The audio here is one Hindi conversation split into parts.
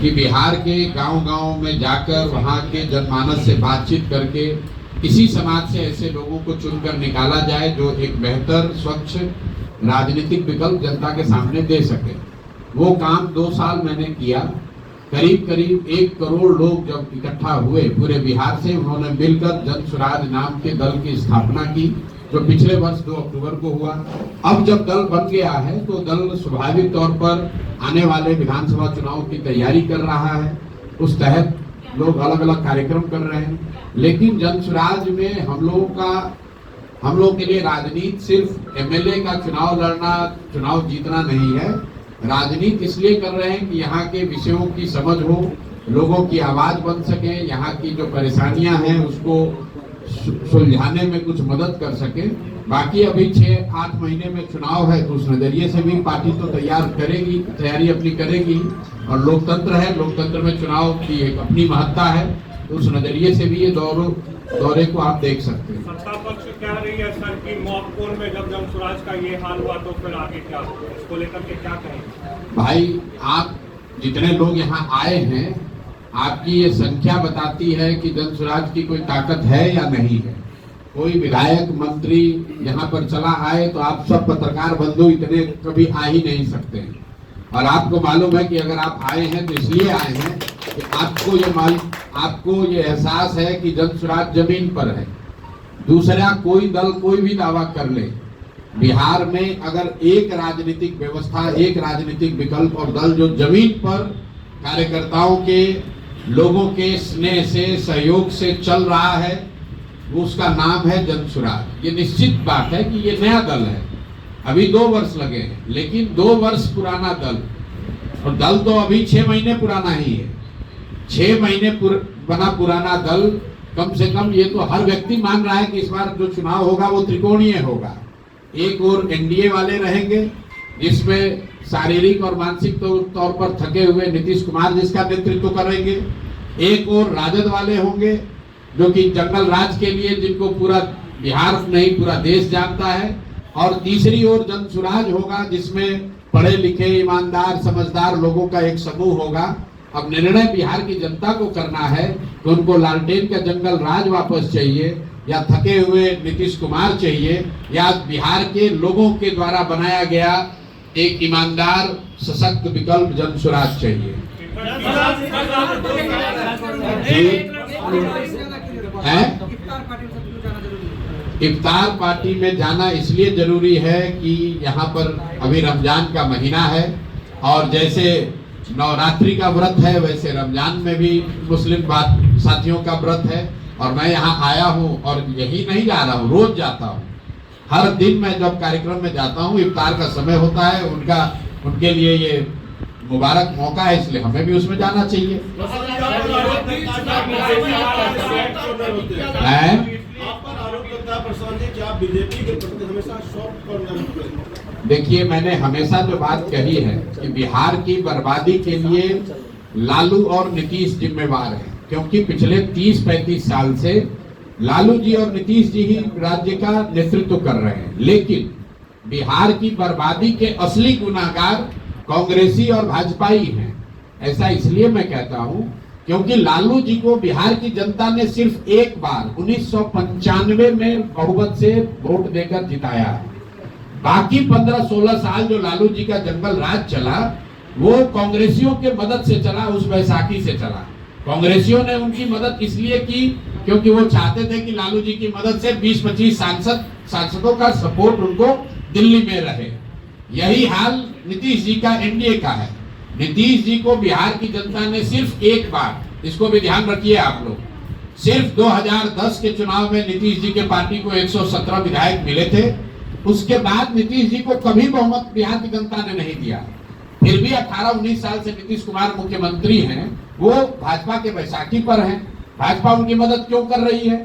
कि बिहार के गांव-गांव में जाकर वहां के जनमानस से बातचीत करके इसी समाज से ऐसे लोगों को चुनकर निकाला जाए जो एक बेहतर स्वच्छ राजनीतिक विकल्प जनता के सामने दे सके। वो काम 2 साल मैंने किया। करीब करीब 1 करोड़ लोग जब इकट्ठा हुए पूरे बिहार से, उन्होंने मिलकर जन स्वराज नाम के दल की स्थापना की, जो पिछले वर्ष 2 अक्टूबर को हुआ। अब जब दल बन गया है तो दल स्वाभाविक तौर पर आने वाले विधानसभा चुनाव की तैयारी कर रहा है। उस तहत लोग अलग अलग कार्यक्रम कर रहे हैं, लेकिन जन स्वराज में हम लोग के लिए राजनीति सिर्फ एमएलए का चुनाव लड़ना, चुनाव जीतना नहीं है। राजनीति इसलिए कर रहे हैं कि यहाँ के विषयों की समझ हो, लोगों की आवाज बन सके, यहाँ की जो परेशानियां हैं उसको सुलझाने में कुछ मदद कर सके। बाकी अभी 6-8 महीने में चुनाव है, तो उस नजरिए से भी पार्टी तो तैयारी अपनी करेगी। और लोकतंत्र है, लोकतंत्र में चुनाव की एक अपनी महत्ता है, तो उस नजरिए से भी ये दौरे को आप देख सकते हैं। सत्ता पक्ष कह रही है सर कि मॉकपोल में जब जन स्वराज का ये हाल हुआ तो फिर आगे क्या, इसको लेकर के क्या कहेंगे? भाई, आप जितने लोग यहाँ आए हैं, आपकी ये संख्या बताती है कि जन स्वराज की कोई ताकत है या नहीं है। कोई विधायक मंत्री यहाँ पर चला आए तो आप सब पत्रकार बंधु इतने कभी आ ही नहीं सकते हैं। और आपको मालूम है कि अगर आप आए हैं तो इसलिए आए हैं कि आपको ये एहसास है कि जन स्वराज जमीन पर है। दूसरा, कोई दल कोई भी दावा कर ले, बिहार में अगर एक राजनीतिक व्यवस्था, एक राजनीतिक विकल्प और दल जो जमीन पर कार्यकर्ताओं के, लोगों के स्नेह से, सहयोग से चल रहा है, वो उसका नाम है जन स्वराज। ये निश्चित बात है कि ये नया दल है, अभी 2 वर्ष लगे हैं, लेकिन 2 वर्ष पुराना दल, और दल तो अभी 6 महीने पुराना ही है। 6 महीने बना पुराना दल, कम से कम ये तो हर व्यक्ति मान रहा है कि इस बार जो चुनाव होगा वो त्रिकोणीय होगा। एक और एनडीए वाले रहेंगे, जिसमें शारीरिक और मानसिक तौर पर थके हुए नीतीश कुमार जिसका नेतृत्व करेंगे। एक और राजद वाले होंगे जो कि जंगल राज के लिए, जिनको पूरा बिहार नहीं पूरा देश जानता है। और तीसरी ओर जन स्वराज होगा, जिसमें पढ़े लिखे, ईमानदार, समझदार लोगों का एक समूह होगा। अब निर्णय बिहार की जनता को करना है कि उनको लालटेन का जंगल राज वापस चाहिए, या थके हुए नीतीश कुमार चाहिए, या बिहार के लोगों के द्वारा बनाया गया एक ईमानदार सशक्त विकल्प जन स्वराज चाहिए। इफ्तार पार्टी में जाना इसलिए जरूरी है कि यहाँ पर अभी रमजान का महीना है, और जैसे नवरात्रि का व्रत है वैसे रमजान में भी मुस्लिम साथियों का व्रत है। और मैं यहाँ आया हूँ, और यही नहीं जा रहा हूँ, रोज जाता हूँ। हर दिन मैं जब कार्यक्रम में जाता हूँ, इफ्तार का समय होता है, उनके लिए ये मुबारक मौका है, इसलिए हमें भी उसमें जाना चाहिए। देखिए, मैंने हमेशा जो बात कही है कि बिहार की बर्बादी के लिए लालू और नीतीश जिम्मेवार हैं, क्योंकि पिछले 30-35 साल से लालू जी और नीतीश जी ही राज्य का नेतृत्व कर रहे हैं। लेकिन बिहार की बर्बादी के असली गुनाहगार कांग्रेसी और भाजपाई हैं। ऐसा इसलिए मैं कहता हूं क्योंकि लालू जी को बिहार की जनता ने सिर्फ एक बार 1995 में बहुमत से वोट देकर जिताया। बाकी 15-16 साल जो लालू जी का जंगल राज चला, वो कांग्रेसियों के मदद से चला, उस बैसाखी से चला। कांग्रेसियों ने उनकी मदद इसलिए की क्योंकि वो चाहते थे कि लालू जी की मदद से 20-25 सांसदों का सपोर्ट उनको दिल्ली में रहे। यही हाल नीतीश जी का, एनडीए का है। नीतीश जी को बिहार की जनता ने सिर्फ एक बार, इसको भी ध्यान रखिए आप लोग, सिर्फ 2010 के चुनाव में नीतीश जी के पार्टी को 117 विधायक मिले थे। उसके बाद नीतीश जी को कभी बहुमत बिहार की जनता ने नहीं दिया। फिर भी 18-19 साल से नीतीश कुमार मुख्यमंत्री हैं, वो भाजपा के बैसाखी पर हैं। भाजपा उनकी मदद क्यों कर रही है?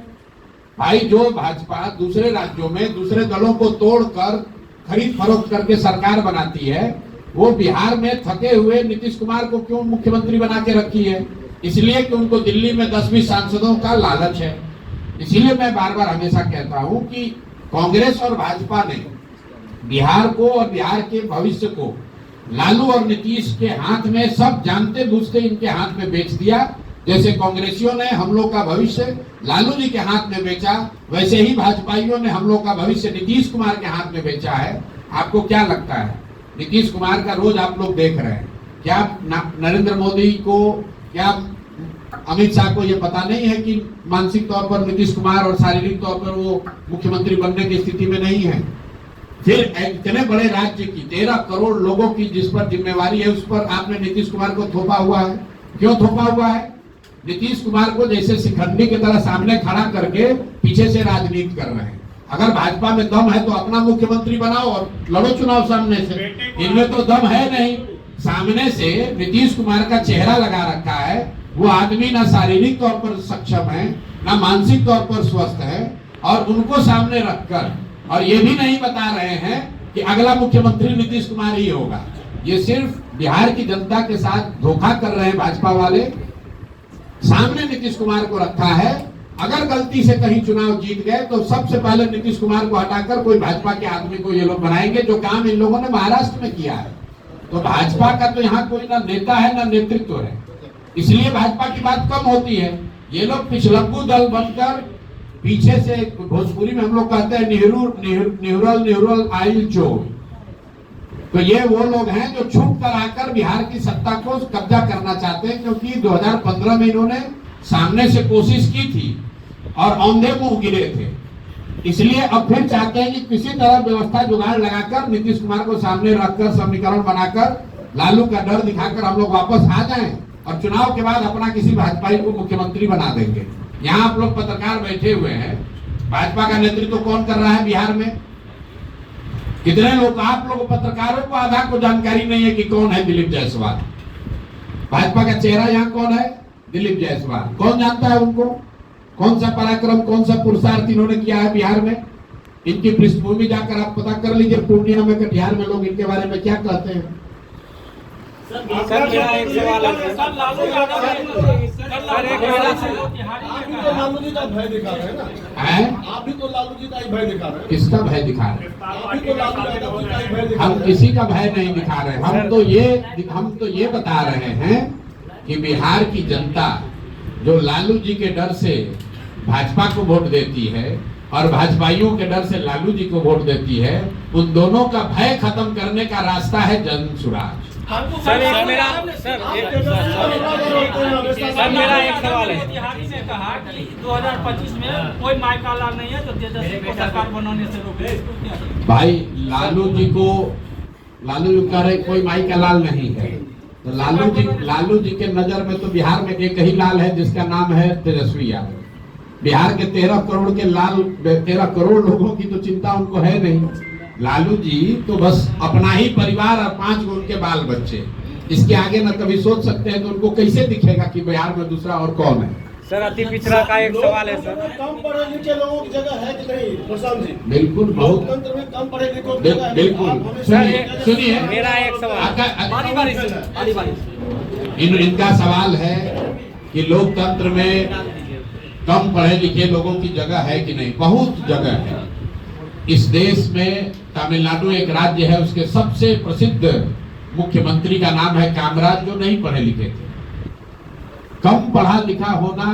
भाई, जो भाजपा दूसरे राज्यों में दूसरे दलों को तोड़कर खरीद फरोख्त करके सरकार बनाती है, वो बिहार में थके हुए नीतीश कुमार को क्यों मुख्यमंत्री बना के रखी है? इसलिए कि उनको दिल्ली में 10-20 सांसदों का लालच है। इसीलिए मैं बार बार हमेशा कहता हूं कि कांग्रेस और भाजपा ने बिहार को और बिहार के भविष्य को लालू और नीतीश के हाथ में, सब जानते बूझते इनके हाथ में बेच दिया। जैसे कांग्रेसियों ने हम लोग का भविष्य लालू जी के हाथ में बेचा, वैसे ही भाजपाइयों ने हम लोग का भविष्य नीतीश कुमार के हाथ में बेचा है। आपको क्या लगता है? नीतीश कुमार का रोज आप लोग देख रहे हैं, क्या नरेंद्र मोदी को, क्या अमित शाह को ये पता नहीं है कि मानसिक तौर पर नीतीश कुमार और शारीरिक तौर पर वो मुख्यमंत्री बनने की स्थिति में नहीं है? फिर इतने बड़े राज्य की 13 करोड़ लोगों की जिस पर जिम्मेवारी है, उस पर आपने नीतीश कुमार को थोपा हुआ है। क्यों थोपा हुआ है? नीतीश कुमार को जैसे शिखंडी की तरह सामने खड़ा करके पीछे से राजनीति कर रहे हैं। अगर भाजपा में दम है तो अपना मुख्यमंत्री बनाओ और लड़ो चुनाव सामने से। इनमें तो दम है नहीं। सामने से नीतीश कुमार का चेहरा लगा रखा है। वो आदमी ना शारीरिक तौर पर सक्षम है, ना मानसिक तौर पर स्वस्थ है, और उनको सामने रखकर और ये भी नहीं बता रहे हैं कि अगला मुख्यमंत्री नीतीश कुमार ही होगा। ये सिर्फ बिहार की जनता के साथ धोखा कर रहे हैं भाजपा वाले। सामने नीतीश कुमार को रखा है। अगर गलती से कहीं चुनाव जीत गए तो सबसे पहले नीतीश कुमार को हटाकर कोई भाजपा के आदमी को ये लोग बनाएंगे, जो काम इन लोगों ने महाराष्ट्र में किया है। तो भाजपा का तो यहाँ कोई ना नेता है ना नेतृत्व है, इसलिए भाजपा की बात कम होती है। ये लोग पिछलग्गू दल बनकर पीछे से, भोजपुरी में हम लोग कहते हैं निहुरल आइल चोर। तो ये वो लोग हैं जो छुप कर आकर बिहार की सत्ता को कब्जा करना चाहते हैं, क्योंकि 2015 में इन्होंने सामने से कोशिश की थी और औंधे मुंह गिरे थे। इसलिए अब फिर चाहते हैं कि किसी तरह व्यवस्था जुगाड़ लगाकर नीतीश कुमार को सामने रखकर समीकरण बनाकर लालू का डर दिखाकर हम लोग वापस आ जाएं और चुनाव के बाद अपना किसी भाजपाई को मुख्यमंत्री बना देंगे। यहाँ आप लोग पत्रकार बैठे हुए हैं, भाजपा का नेतृत्व कौन कर रहा है बिहार में? कितने लोग, आप लोग पत्रकारों को आधा को जानकारी नहीं है कि कौन है दिलीप जायसवाल। भाजपा का चेहरा यहाँ कौन है? दिलीप जायसवाल। कौन जानता है उनको? कौन सा पराक्रम, कौन सा पुरुषार्थ इन्होंने किया है बिहार में? इनकी पृष्ठभूमि जाकर आप पता कर लीजिए, पूर्णिया में, कटिहार में लोग इनके बारे में क्या कहते हैं। सर मेरा एक सवाल है। सर लालू यादव लालू जी का भय दिखा रहे हैं ना? आप भी तो लालू जी का ही भय दिखा रहे हैं। किसका भय दिखा रहे हैं? आप भी तो लालू यादव जी का ही भय दिखा हम रहे हैं। किसी का भय नहीं दिखा रहे। हम तो ये बता रहे हैं कि बिहार की जनता जो लालू जी के डर से भाजपा को वोट देती है और भाजपाइयों के डर से लालू जी को वोट देती है, उन दोनों का भय खत्म करने का रास्ता है जन सुराज। सर मेरा एक सवाल है। मोतिहारी ने कहा कि 2025 में कोई मायका लाल नहीं है जो तेजस्वी को सरकार बनाने से रोके। भाई लालू जी कह रहे कोई माई का लाल नहीं है। तो लालू जी के नजर में तो बिहार में एक ही लाल है जिसका नाम है तेजस्वी यादव। बिहार के 13 करोड़ के 13 करोड़ लोगों की तो चिंता उनको है नहीं। लालू जी तो बस अपना ही परिवार और 5 गो उनके बाल बच्चे, इसके आगे न कभी सोच सकते हैं। तो उनको कैसे दिखेगा कि बिहार में दूसरा और कौन है? सर अति पिछड़ा का एक सवाल है सर। कम पढ़े लिखे लोगों की जगह है कि नहीं प्रशांत जी? बिल्कुल, बहुत लोकतंत्र में कम पढ़े लिखों की जगह है। बिल्कुल। सुनिए मेरा एक सवाल, इनका सवाल है कि लोकतंत्र में कम पढ़े लिखे लोगों की जगह है कि नहीं। बहुत जगह है। इस देश में तमिलनाडु एक राज्य है, उसके सबसे प्रसिद्ध मुख्यमंत्री का नाम है कामराज, जो नहीं पढ़े लिखे थे। कम पढ़ा लिखा होना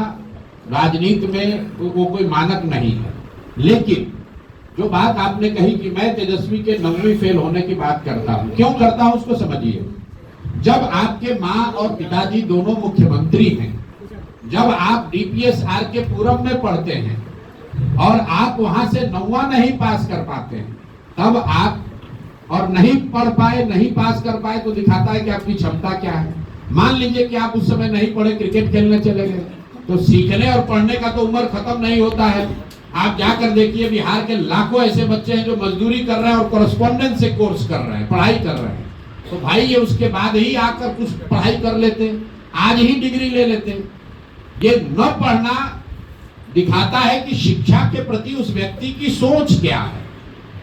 राजनीति में वो कोई मानक नहीं है। लेकिन जो बात आपने कही कि मैं तेजस्वी के 9वीं फेल होने की बात करता हूं, क्यों करता हूं उसको समझिए। जब आपके माँ और पिताजी दोनों मुख्यमंत्री हैं, जब आप डीपीएस आर के पूरब में पढ़ते हैं और आप वहां से 9वां नहीं पास कर पाते हैं, तब आप और नहीं पढ़ पाए, नहीं पास कर पाए, तो दिखाता है कि आपकी क्षमता क्या है। मान लीजिए कि आप उस समय नहीं पढ़े, क्रिकेट खेलने चले गए, तो सीखने और पढ़ने का तो उम्र खत्म नहीं होता है। आप जाकर देखिए, बिहार के लाखों ऐसे बच्चे हैं जो मजदूरी कर रहे हैं और कॉरेस्पॉन्डेंस से कोर्स कर रहे हैं, पढ़ाई कर रहे हैं। तो भाई ये उसके बाद ही आकर कुछ पढ़ाई कर लेते, आज ही डिग्री ले लेते। ये न पढ़ना दिखाता है कि शिक्षा के प्रति उस व्यक्ति की सोच क्या है।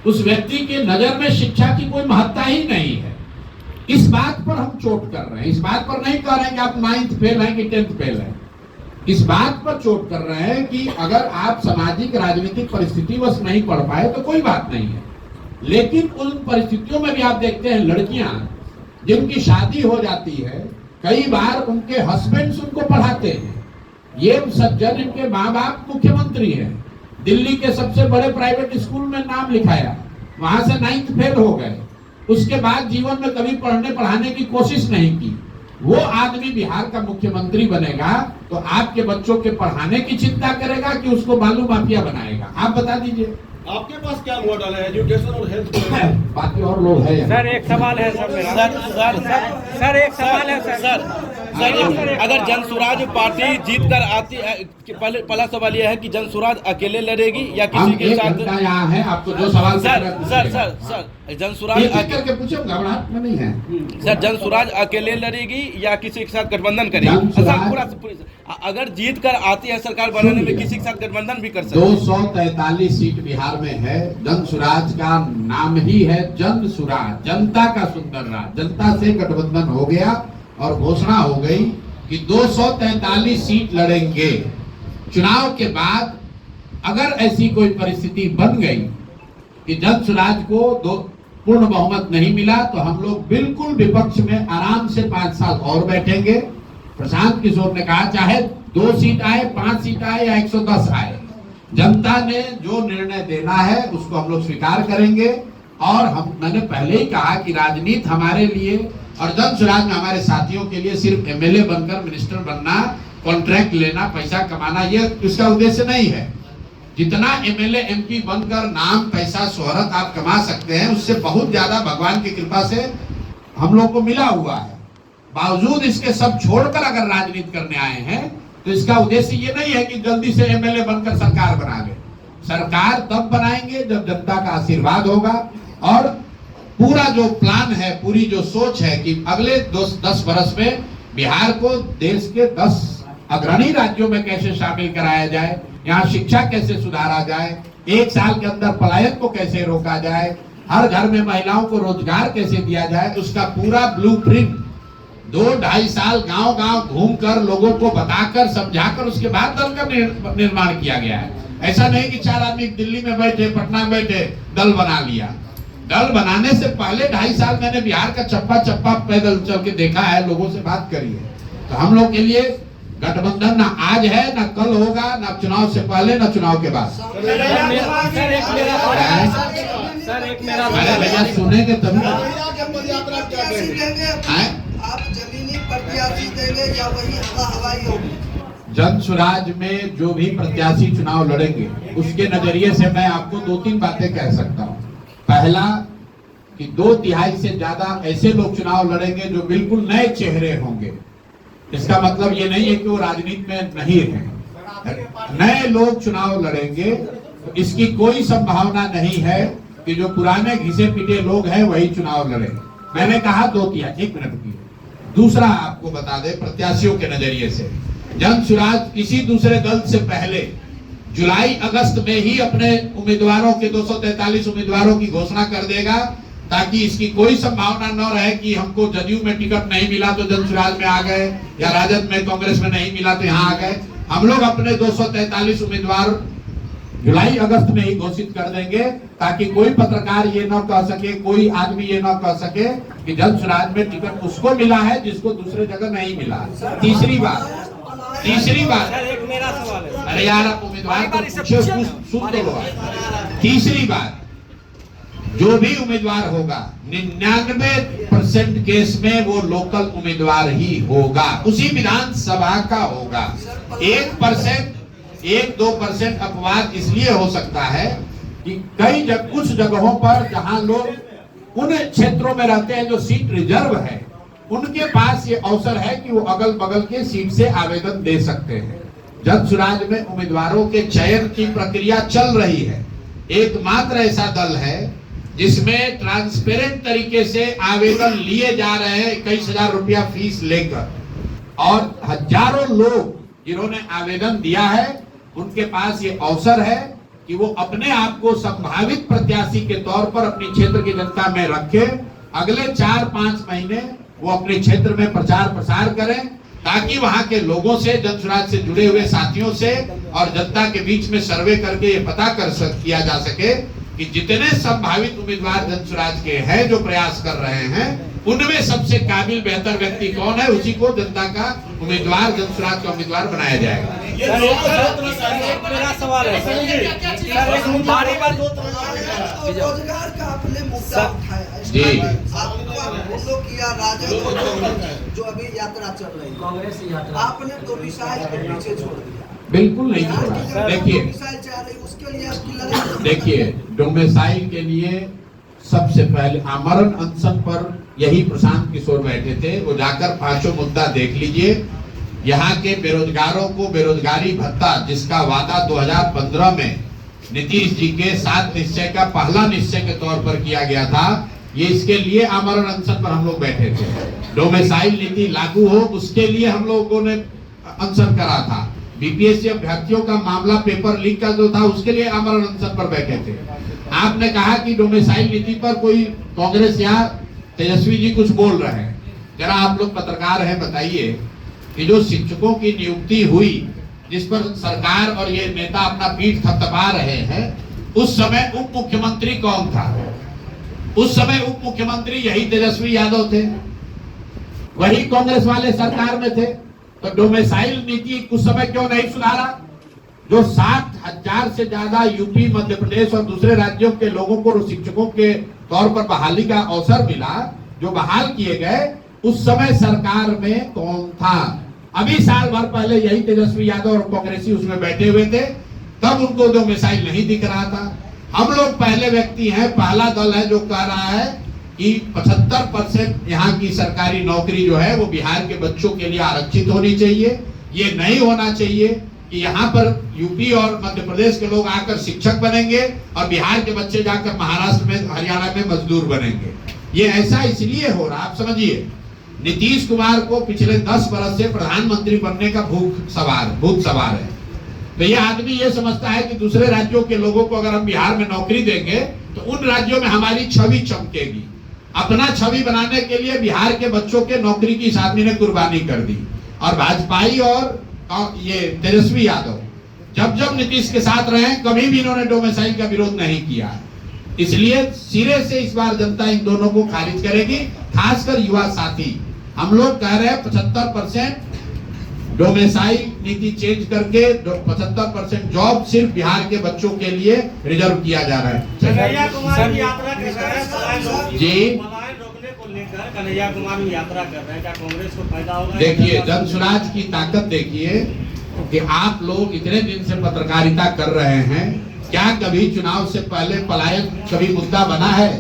उस व्यक्ति के नजर में शिक्षा की कोई महत्ता ही नहीं है। इस बात पर हम चोट कर रहे हैं। इस बात पर नहीं कह रहे हैं कि आप 9th फेल हैं कि 10th फेल हैं। इस बात पर चोट कर रहे हैं कि अगर आप सामाजिक राजनीतिक परिस्थिति बस नहीं पढ़ पाए तो कोई बात नहीं है। लेकिन उन परिस्थितियों में भी आप देखते हैं लड़कियां जिनकी शादी हो जाती है, कई बार उनके हस्बैंड्स उनको पढ़ाते हैं। ये सज्जन इनके माँ बाप मुख्यमंत्री हैं, दिल्ली के सबसे बड़े प्राइवेट स्कूल में नाम लिखाया, वहां से 9th फेल हो गए, उसके बाद जीवन में कभी पढ़ने पढ़ाने की कोशिश नहीं की। वो आदमी बिहार का मुख्यमंत्री बनेगा तो आपके बच्चों के पढ़ाने की चिंता करेगा कि उसको बालू माफिया बनाएगा? आप बता दीजिए। आपके पास क्या मॉडल है एजुकेशन और हेल्थ को? बाकी और लोग हैं यहाँ। सर एक सवाल है सर मेरा। सर एक सवाल है सर। अगर जनसुराज पार्टी जीत कर आती है, पहला सवाल यह है कि जनसुराज अकेले लड़ेगी या हम किसी के एक साथ? घंटा यहाँ है, आपको जो सवाल सर जनसुराज करके पूछो, घबराहट में नहीं है। सर जनसुराज अकेले लड़ेगी या किसी के साथ गठबंधन करेगी? जनसुराज अगर जीत कर आती है सरकार बनाने में किसी के साथ गठबंधन भी कर सकती है। 243 सीट बिहार में है। जनसुराज का नाम ही है जनसुराज, जनता का सुंदर राज। जनता से गठबंधन हो गया और घोषणा हो गई कि 243 सीट लड़ेंगे। चुनाव के बाद अगर ऐसी कोई परिस्थिति बन गई कि जनसुराज को पूर्ण बहुमत नहीं मिला तो हम लोग बिल्कुल विपक्ष में आराम से 5 साल और बैठेंगे। प्रशांत किशोर ने कहा चाहे 2 सीट आए, 5 सीट आए या 110 आए, जनता ने जो निर्णय देना है उसको हम लोग स्वीकार करेंगे। और मैंने पहले ही कहा कि राजनीति हमारे लिए और जनसुराज में हमारे साथियों के लिए सिर्फ एमएलए बनकर मिनिस्टर बनना, कॉन्ट्रैक्ट लेना, पैसा कमाना, ये इसका उद्देश्य नहीं है। जितना एमएलए एमपी बनकर नाम, पैसा, शोहरत आप कमा सकते हैं, उससे बहुत ज्यादा भगवान की कृपा से हम लोग को मिला हुआ है। बावजूद इसके सब छोड़कर अगर राजनीति करने आए हैं तो इसका उद्देश्य ये नहीं है कि जल्दी से एमएलए बनकर सरकार बना ले। सरकार तब बनाएंगे जब जनता का आशीर्वाद होगा और पूरा जो प्लान है, पूरी जो सोच है कि अगले 10 वर्ष में बिहार को देश के 10 अग्रणी राज्यों में कैसे शामिल कराया जाए, यहाँ शिक्षा कैसे सुधारा जाए, 1 साल के अंदर पलायन को कैसे रोका जाए, हर घर में महिलाओं को रोजगार कैसे दिया जाए, उसका पूरा ब्लूप्रिंट 2-2.5 साल गांव-गांव घूमकर लोगों को बताकर समझाकर उसके बाद दल का निर्माण किया गया है। ऐसा नहीं कि 4 आदमी दिल्ली में बैठे, पटना में बैठे दल बना लिया। दल बनाने से पहले 2.5 साल मैंने बिहार का चप्पा चप्पा पैदल चल के देखा है, लोगों से बात करी है। तो हम लोग के लिए गठबंधन ना आज है ना कल होगा, ना चुनाव से पहले ना चुनाव के बाद। भैया सुनेंगे तभी। आप जमीनी प्रत्याशी देंगे या वही हवाई होगी? जनसुराज में जो भी प्रत्याशी चुनाव लड़ेंगे उसके नजरिए से मैं आपको 2-3 बातें कह सकता हूँ। पहला कि 2/3 से ज्यादा ऐसे लोग चुनाव लड़ेंगे जो बिल्कुल नए चेहरे होंगे। इसका मतलब ये नहीं है कि वो राजनीति में नहीं है। नए लोग चुनाव लड़ेंगे तो इसकी कोई संभावना नहीं है कि जो पुराने घिसे पिटे लोग हैं वही चुनाव लड़े। मैंने कहा 2/3। 1 मिनट की। दूसरा आपको बता दे, प्रत्याशियों के नजरिए से जनसुराज किसी दूसरे दल से पहले जुलाई-अगस्त में ही अपने उम्मीदवारों के 243 उम्मीदवारों की घोषणा कर देगा, ताकि इसकी कोई संभावना न रहे कि हमको जदयू में टिकट नहीं मिला तो जनसुराज में आ गए या राजद में, कांग्रेस में नहीं मिला तो यहाँ आ गए। हम लोग अपने 243 उम्मीदवार जुलाई-अगस्त में ही घोषित कर देंगे, ताकि कोई पत्रकार ये न कह सके, कोई आदमी ये न कह सके कि जनसुराज में टिकट उसको मिला है जिसको दूसरे जगह नहीं मिला। तीसरी बात एक मेरा सवाल है। अरे यार, आप उम्मीदवार को पूछो, सुन तो लो। तीसरी बात, जो भी उम्मीदवार होगा 99% केस में वो लोकल उम्मीदवार ही होगा, उसी विधानसभा का होगा। 1%-2% अपवाद इसलिए हो सकता है कि कुछ जगहों पर जहां लोग उन क्षेत्रों में रहते हैं जो सीट रिजर्व है, उनके पास ये अवसर है कि वो अगल बगल के सीट से आवेदन दे सकते हैं। जनसुराज में उम्मीदवारों के चयन की प्रक्रिया चल रही है। एकमात्र ऐसा दल है जिसमें ट्रांसपेरेंट तरीके से आवेदन लिए जा रहे हैं 21,000 रुपया फीस लेकर, और हजारों लोग जिन्होंने आवेदन दिया है उनके पास ये अवसर है कि वो अपने आप को संभावित प्रत्याशी के तौर पर अपनी क्षेत्र की जनता में रखे। अगले 4-5 महीने वो अपने क्षेत्र में प्रचार प्रसार करें, ताकि वहां के लोगों से, जनसुराज से जुड़े हुए साथियों से और जनता के बीच में सर्वे करके ये पता किया जा सके कि जितने संभावित उम्मीदवार जनसुराज के हैं जो प्रयास कर रहे हैं उनमें सबसे काबिल बेहतर व्यक्ति कौन है, उसी को जनता का उम्मीदवार, जनसुराज का उम्मीदवार बनाया जाएगा। मेरा सवाल है रोजगार का आपने मुद्दा उठाया जी। आपको किया राजद जो अभी यात्रा चल रही कांग्रेस यात्रा, आपने तो मिसाइल के पीछे छोड़ दिया। बिल्कुल नहीं छोड़ा। देखिए मिसाइल चाह रही उसके लिए आपकी लड़ाई। देखिए डोमिसाइल के लिए सबसे पहले आमरण अनशन पर यही प्रशांत किशोर बैठे थे। वो जाकर पांचों मुद्दा देख लीजिए। यहाँ के बेरोजगारों को बेरोजगारी भत्ता जिसका वादा 2015 में नीतीश जी के 7 निश्चय का पहला निश्चय के तौर पर किया गया था, ये इसके लिए आमरण अनशन पर हम लोग बैठे थे। डोमिसाइल नीति लागू हो उसके लिए हम लोगों ने अनशन करा था। बीपीएससी अभ्यर्थियों का मामला पेपर लीक का जो था उसके लिए आमरण अनशन पर बैठे थे। आपने कहा कि डोमिसाइल नीति पर कोई कांग्रेस या तेजस्वी जी कुछ बोल रहे हैं। जरा आप लोग पत्रकार हैं, बताइए कि जो शिक्षकों की नियुक्ति हुई जिस पर सरकार और ये नेता अपना पीठ थपथपा रहे हैं, उस समय उप मुख्यमंत्री कौन था? उस समय उप मुख्यमंत्री यही तेजस्वी यादव थे, वही कांग्रेस वाले सरकार में थे। तो डोमिसाइल नीति कुछ समय क्यों नहीं सुधारा? जो 7,000 से ज्यादा यूपी, मध्य प्रदेश और दूसरे राज्यों के लोगों को शिक्षकों के तौर पर बहाली का अवसर मिला, जो बहाल किए गए, उस समय सरकार में कौन था? अभी साल भर पहले यही तेजस्वी यादव और कांग्रेसी उसमें बैठे हुए थे, तब उनको डोमिसाइल नहीं दिख रहा था। हम लोग पहले व्यक्ति हैं, पहला दल है जो कह रहा है कि 75% यहाँ की सरकारी नौकरी जो है वो बिहार के बच्चों के लिए आरक्षित होनी चाहिए। ये नहीं होना चाहिए कि यहाँ पर यूपी और मध्य प्रदेश के लोग आकर शिक्षक बनेंगे और बिहार के बच्चे जाकर महाराष्ट्र में, हरियाणा में मजदूर बनेंगे। ये ऐसा इसलिए हो रहा, आप समझिए, नीतीश कुमार को पिछले 10 वर्ष से प्रधानमंत्री बनने का भूत सवार है। तो ये आदमी ये समझता है कि दूसरे राज्यों के लोगों को अगर हम बिहार में नौकरी देंगे तो उन राज्यों में हमारी छवि चमकेगी। अपना छवि बनाने के लिए बिहार के बच्चों के नौकरी की इस आदमी ने कुर्बानी कर दी। और भाजपाई और ये तेजस्वी यादव जब नीतीश के साथ रहे, कभी भी इन्होंने डोमिसाइल का विरोध नहीं किया। इसलिए सिरे से इस बार जनता इन दोनों को खारिज करेगी, खासकर युवा साथी। हम लोग कह रहे हैं 75% डोमिसाइल नीति चेंज करके 75% जॉब सिर्फ बिहार के बच्चों के लिए रिजर्व किया जा रहा है। कन्हैया कुमार की यात्रा कर रहे हैं जी, पलायन रोकने को लेकर कन्हैया कुमार की यात्रा कर रहे हैं, क्या कांग्रेस को फायदा होगा? देखिए जनसुराज की ताकत देखिए कि आप लोग इतने दिन से पत्रकारिता कर रहे हैं, क्या कभी चुनाव से पहले पलायन कभी मुद्दा बना है?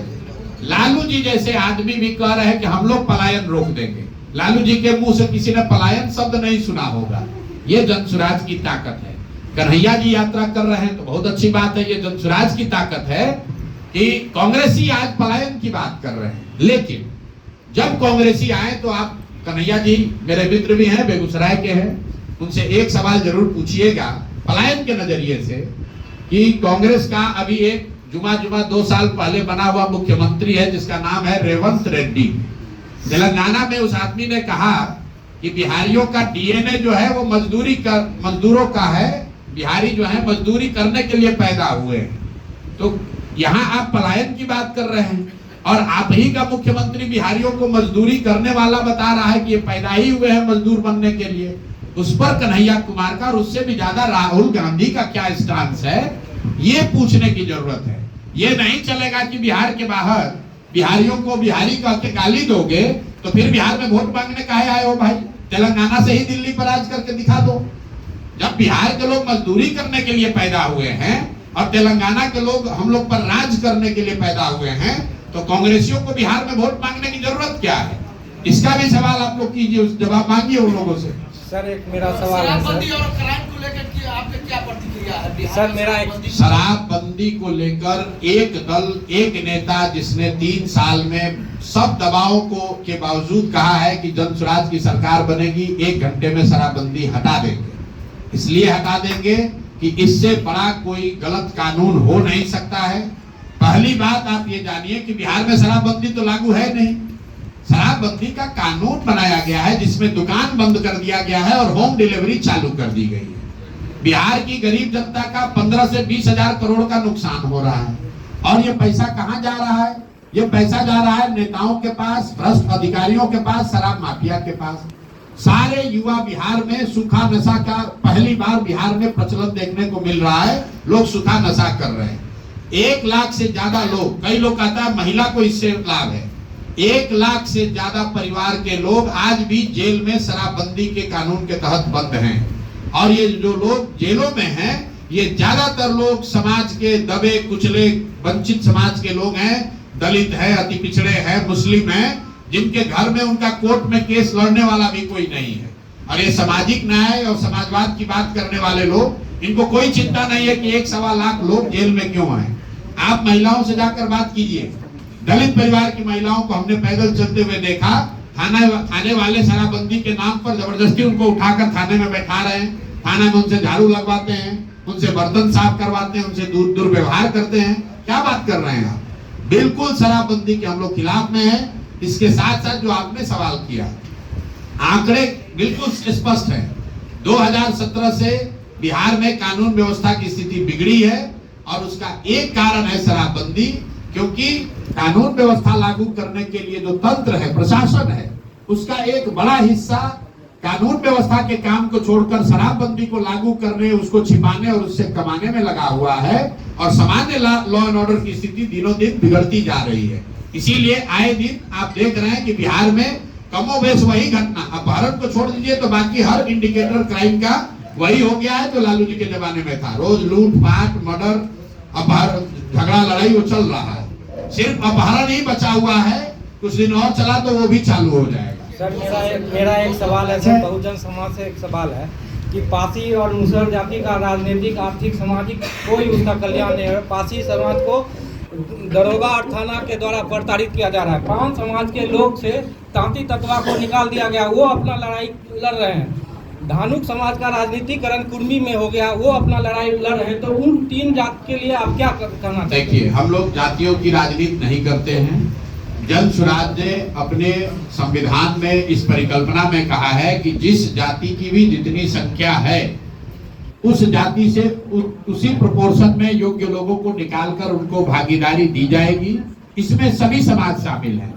लालू जी जैसे आदमी भी कह रहे हैं कि हम लोग पलायन रोक देंगे। लालू जी के मुंह से किसी ने पलायन शब्द नहीं सुना होगा। ये जनसुराज की ताकत है। कन्हैया जी यात्रा कर रहे हैं तो बहुत अच्छी बात है। ये जनसुराज की ताकत है कि कांग्रेसी आज पलायन की बात कर रहे हैं, लेकिन जब कांग्रेसी आए तो आप, कन्हैया जी मेरे मित्र भी हैं, बेगूसराय के हैं, उनसे एक सवाल जरूर पूछिएगा पलायन के नजरिए से कि कांग्रेस का अभी एक जुमा 2 साल पहले बना हुआ मुख्यमंत्री है जिसका नाम है रेवंत रेड्डी। तेलंगाना में उस आदमी ने कहा कि बिहारियों का डीएनए जो है वो मजदूरों का है, बिहारी जो है मजदूरी करने के लिए पैदा हुए हैं। तो यहाँ आप पलायन की बात कर रहे हैं और आप ही का मुख्यमंत्री बिहारियों को मजदूरी करने वाला बता रहा है कि ये पैदा ही हुए हैं मजदूर बनने के लिए। उस पर कन्हैया कुमार का और उससे भी ज्यादा राहुल गांधी का क्या स्टांस है, ये पूछने की जरूरत है। ये नहीं चलेगा कि बिहार के बाहर बिहारियों को बिहारी कह के गाली दोगे तो फिर बिहार में वोट मांगने काहे आए हो भाई? तेलंगाना से ही दिल्ली पर राज करके दिखा दो। जब बिहार के लोग मजदूरी करने के लिए पैदा हुए हैं और तेलंगाना के लोग हम लोग पर राज करने के लिए पैदा हुए हैं, तो कांग्रेसियों को बिहार में वोट मांगने की जरूरत क्या है? इसका भी सवाल आप लोग कीजिए, उस जवाब मांगिए उन लोगों से। सर एक मेरा सवाल है शराबबंदी और क्राइम को लेकर की आपकी क्या प्रतिक्रिया है? सर मेरा एक शराबबंदी को लेकर एक दल, एक नेता जिसने 3 साल में सब दबावों को के बावजूद कहा है कि जनसुराज की सरकार बनेगी, 1 घंटे में शराबबंदी हटा देंगे। इसलिए हटा देंगे कि इससे बड़ा कोई गलत कानून हो नहीं सकता है। पहली बात आप ये जानिए कि बिहार में शराबबंदी तो लागू है नहीं। शराबबंदी का कानून बनाया गया है जिसमें दुकान बंद कर दिया गया है और होम डिलीवरी चालू कर दी गई है। बिहार की गरीब जनता का 15 से 20 हजार करोड़ का नुकसान हो रहा है और ये पैसा कहां जा रहा है? ये पैसा जा रहा है नेताओं के पास, भ्रष्ट अधिकारियों के पास, शराब माफिया के पास। सारे युवा बिहार में सूखा नशा का पहली बार बिहार में प्रचलन देखने को मिल रहा है। लोग सूखा नशा कर रहे हैं। 1 लाख से ज्यादा लोग, कई लोग कहता है महिला को इससे लाभ है, 1 लाख से ज्यादा परिवार के लोग आज भी जेल में शराबबंदी के कानून के तहत बंद हैं। और ये जो लोग जेलों में हैं, ये ज्यादातर लोग समाज के दबे कुचले वंचित समाज के लोग हैं, दलित है, अति पिछड़े हैं, मुस्लिम हैं, जिनके घर में उनका कोर्ट में केस लड़ने वाला भी कोई नहीं है। और ये सामाजिक न्याय और समाजवाद की बात करने वाले लोग, इनको कोई चिंता नहीं है कि 1-1.25 लाख लोग जेल में क्यों आए। आप महिलाओं से जाकर बात कीजिए। दलित परिवार की महिलाओं को हमने पैदल चलते हुए देखा, थाने वाले शराबबंदी के नाम पर जबरदस्ती उनको उठाकर थाने में बैठा रहे हैं, थाने में उनसे झाड़ू लगवाते हैं, उनसे बर्तन साफ करवाते हैं, उनसे दुर्व्यवहार करते हैं। क्या बात कर रहे हैं आप? बिल्कुल शराबबंदी के हम लोग खिलाफ में हैं। इसके साथ साथ जो आपने सवाल किया, आंकड़े बिल्कुल स्पष्ट है। 2017 से बिहार में कानून व्यवस्था की स्थिति बिगड़ी है और उसका एक कारण है शराबबंदी, क्योंकि कानून व्यवस्था लागू करने के लिए जो तंत्र है, प्रशासन है, उसका एक बड़ा हिस्सा कानून व्यवस्था के काम को छोड़कर शराबबंदी को लागू करने, उसको छिपाने और उससे कमाने में लगा हुआ है। और सामान्य लॉ एंड ऑर्डर की स्थिति दिनों दिन बिगड़ती जा रही है। इसीलिए आए दिन आप देख रहे हैं कि बिहार में कमोबेश वही घटना, अपहरण को छोड़ दीजिए तो बाकी हर इंडिकेटर क्राइम का वही हो गया है जो लालू जी के जमाने में था। रोज लूट पाट, मर्डर, अपहरण, झगड़ा लड़ाई वो चल रहा है। सिर्फ अपहरण ही बचा हुआ है, कुछ दिन और चला तो वो भी चालू हो जाएगा। सर मेरा एक सवाल है सर, बहुजन समाज से एक सवाल है कि पासी और मुसहर जाति का राजनीतिक, आर्थिक, सामाजिक कोई उसका कल्याण नहीं है। पासी समाज को दरोगा और थाना के द्वारा प्रताड़ित किया जा रहा है। 5 समाज के लोग से तांती तत्वा को निकाल दिया गया, वो अपना लड़ाई लड़ रहे हैं। धानुक समाज का राजनीतिकरण कुर्मी में हो गया, वो अपना लड़ाई लड़ रहे हैं। तो उन 3 जाति के लिए आप क्या कहना चाहिए? देखिए, हम लोग जातियों की राजनीति नहीं करते हैं। जन सुराज ने अपने संविधान में इस परिकल्पना में कहा है कि जिस जाति की भी जितनी संख्या है, उस जाति से उसी प्रोपोर्शन में योग्य लोगों को निकालकर उनको भागीदारी दी जाएगी। इसमें सभी समाज शामिल हैं।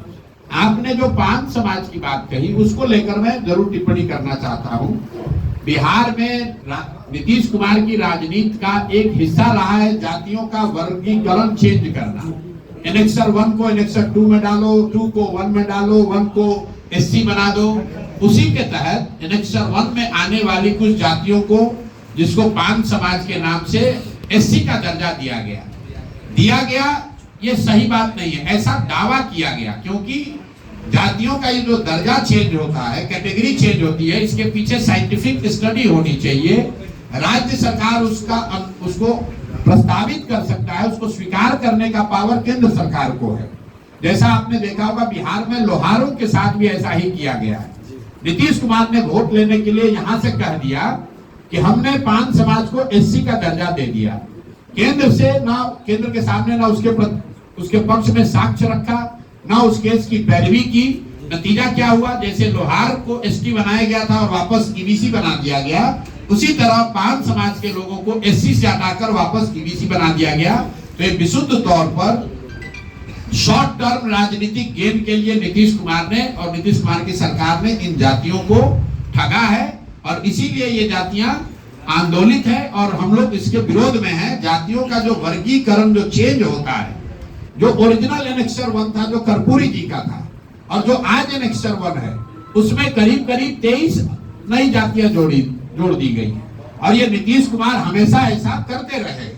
आपने जो 5 समाज की बात कही, उसको लेकर मैं जरूर टिप्पणी करना चाहता हूं। बिहार में नीतीश कुमार की राजनीति का एक हिस्सा रहा है जातियों का वर्गीकरण चेंज करना। एनेक्सर 1 को एनेक्सर 2 में डालो, 2 को 1 में डालो, 1 को SC बना दो। उसी के तहत एनेक्सर 1 में आने वाली कुछ जातियों को, जिसको 5 समाज के नाम से SC का दर्जा दिया गया। ये सही बात नहीं है, ऐसा दावा किया गया, क्योंकि जातियों का ये जो दर्जा चेंज होता है, कैटेगरी चेंज होती है, इसके पीछे साइंटिफिक स्टडी होनी चाहिए। राज्य सरकार उसको प्रस्तावित कर सकता है, उसको स्वीकार करने का पावर केंद्र सरकार को है। जैसा आपने देखा होगा बिहार में लोहारों के साथ भी ऐसा ही किया गया है। नीतीश कुमार ने वोट लेने के लिए यहां से कह दिया कि हमने 5 समाज को SC का दर्जा दे दिया। केंद्र के सामने ना उसके पक्ष में साक्ष्य रखा, ना उस केस की पैरवी की। नतीजा क्या हुआ? जैसे लोहार को ST बनाया गया था और वापस EBC बना दिया गया, उसी तरह 5 समाज के लोगों को SC से हटाकर वापस EBC बना दिया गया। तो ये विशुद्ध तौर पर शॉर्ट टर्म राजनीतिक गेन के लिए नीतीश कुमार ने और नीतीश कुमार की सरकार ने इन जातियों को ठगा है, और इसीलिए ये जातियां आंदोलित है और हम लोग इसके विरोध में हैं। जातियों का जो वर्गीकरण जो चेंज होता है, जो ओरिजिनल एनेक्सर 1 था, जो कर्पूरी जी का था, और जो आज एनेक्सर 1 है, उसमें करीब 23 नई जातियां जोड़ दी गई है। और ये नीतीश कुमार हमेशा ऐसा करते रहे।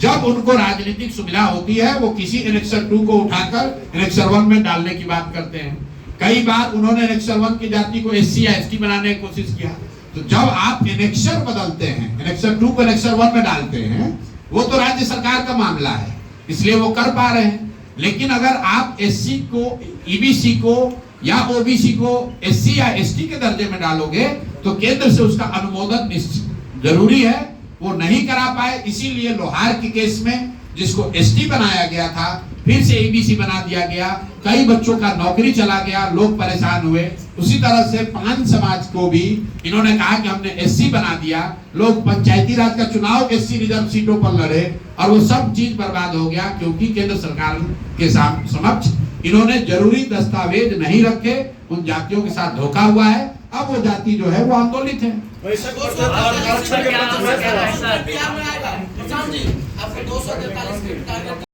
जब उनको राजनीतिक सुविधा होती है, वो किसी एनेक्सर 2 को उठाकर एनेक्सर 1 में डालने की बात करते हैं। कई बार उन्होंने एनेक्सर 1 की जाति को SC या ST बनाने की कोशिश किया। तो जब आप एनेक्सर बदलते हैं, एनेक्सर 2 को एनेक्सर 1 में डालते हैं, वो तो राज्य सरकार का मामला है, इसलिए वो कर पा रहे हैं। लेकिन अगर आप SC को, EBC को या OBC को SC या ST के दर्जे में डालोगे, तो केंद्र से उसका अनुमोदन जरूरी है, वो नहीं करा पाए। इसीलिए लोहार के केस में जिसको ST बनाया गया था, फिर से EBC बना दिया गया, कई बच्चों का नौकरी चला गया, लोग परेशान हुए। उसी तरह से पान समाज को भी इन्होंने कहा कि हमने एससी बना दिया, लोग पंचायती राज का चुनाव एससी रिजर्व सीटों पर लड़े और वो सब चीज बर्बाद हो गया, क्योंकि केंद्र सरकार के समक्ष इन्होंने जरूरी दस्तावेज नहीं रखे, उन जातियों के साथ धोखा हुआ है। अब वो जाति जो है वो आंदोलित है। आपको 243